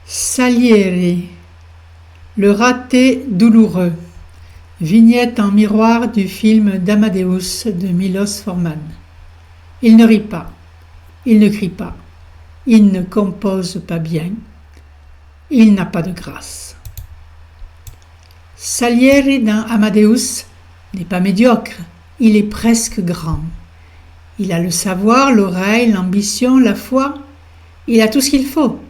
Salieri, le raté douloureux. Vignette en miroir du film d'Amadeus de Milos Forman. Il ne rit pas, il ne crie pas, il ne compose pas bien, il n'a pas de grâce. Salieri dans Amadeus n'est pas médiocre, il est presque grand. Il a le savoir, l'oreille, l'ambition, la foi, il a tout ce qu'il faut,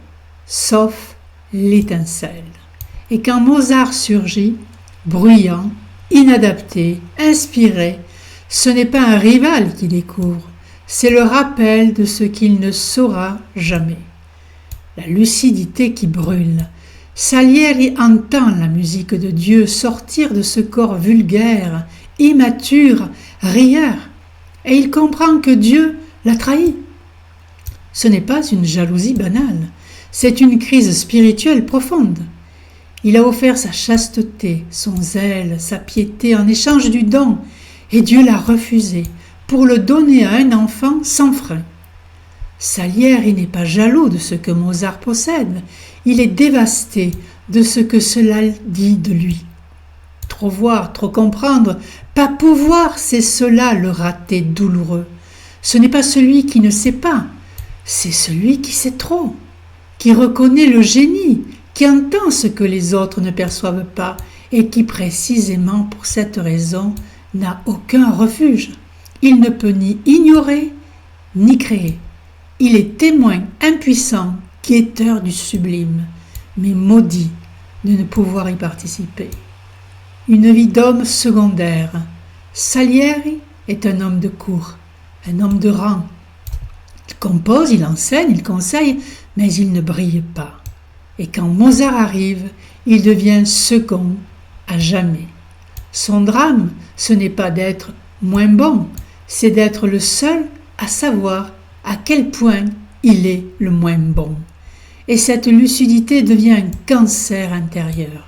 sauf l'étincelle. Et quand Mozart surgit, bruyant, inadapté, inspiré, ce n'est pas un rival qui découvre, c'est le rappel de ce qu'il ne saura jamais. La lucidité qui brûle. Salieri entend la musique de Dieu sortir de ce corps vulgaire, immature, rieur, et il comprend que Dieu l'a trahi. Ce n'est pas une jalousie banale, c'est une crise spirituelle profonde. Il a offert sa chasteté, son zèle, sa piété en échange du don, et Dieu l'a refusé pour le donner à un enfant sans frein. Salieri n'est pas jaloux de ce que Mozart possède, il est dévasté de ce que cela dit de lui. Trop voir, trop comprendre, pas pouvoir, c'est cela le raté douloureux. Ce n'est pas celui qui ne sait pas, c'est celui qui sait trop, qui reconnaît le génie, qui entend ce que les autres ne perçoivent pas et qui précisément pour cette raison n'a aucun refuge. Il ne peut ni ignorer ni créer. Il est témoin impuissant, guetteur du sublime, mais maudit de ne pouvoir y participer. Une vie d'homme secondaire. Salieri est un homme de cour, un homme de rang. Il compose, il enseigne, il conseille, mais il ne brille pas. Et quand Mozart arrive, il devient second à jamais. Son drame, ce n'est pas d'être moins bon, c'est d'être le seul à savoir à quel point il est le moins bon. Et cette lucidité devient un cancer intérieur,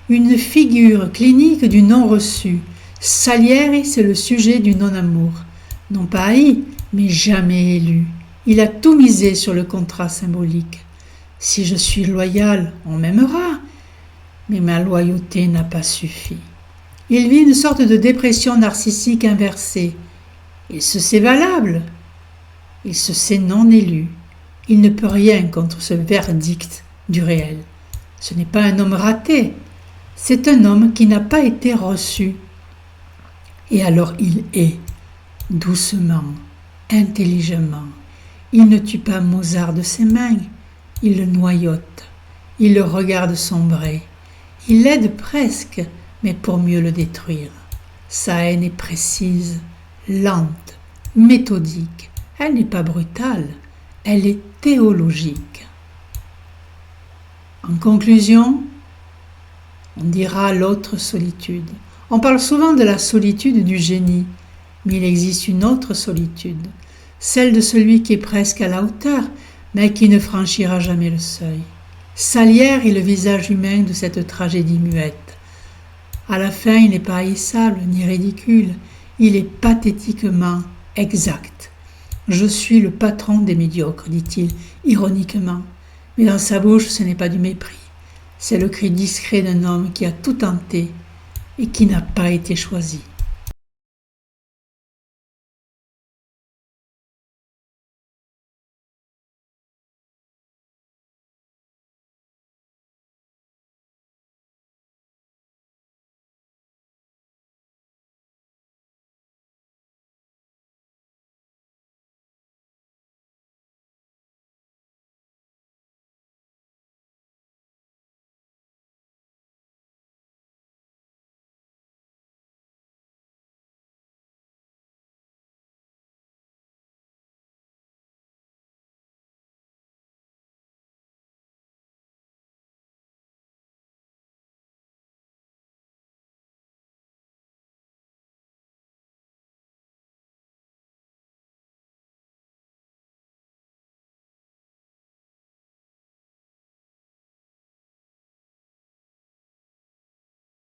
une figure clinique du non-reçu. Salieri, c'est le sujet du non-amour, non pas haï, mais jamais élu. Il a tout misé sur le contrat symbolique. Si je suis loyal, on m'aimera, mais ma loyauté n'a pas suffi. Il vit une sorte de dépression narcissique inversée. Il se sait valable, il se sait non élu. Il ne peut rien contre ce verdict du réel. Ce n'est pas un homme raté, c'est un homme qui n'a pas été reçu. Et alors il est, doucement, intelligemment. Il ne tue pas Mozart de ses mains, il le noyote, il le regarde sombrer. Il l'aide presque, mais pour mieux le détruire. Sa haine est précise, lente, méthodique. Elle n'est pas brutale, elle est théologique. En conclusion, on dira l'autre solitude. On parle souvent de la solitude du génie, mais il existe une autre solitude, celle de celui qui est presque à la hauteur, mais qui ne franchira jamais le seuil. Salieri est le visage humain de cette tragédie muette. À la fin, il n'est pas haïssable ni ridicule, il est pathétiquement exact. Je suis le patron des médiocres, dit-il ironiquement, mais dans sa bouche ce n'est pas du mépris, c'est le cri discret d'un homme qui a tout tenté et qui n'a pas été choisi.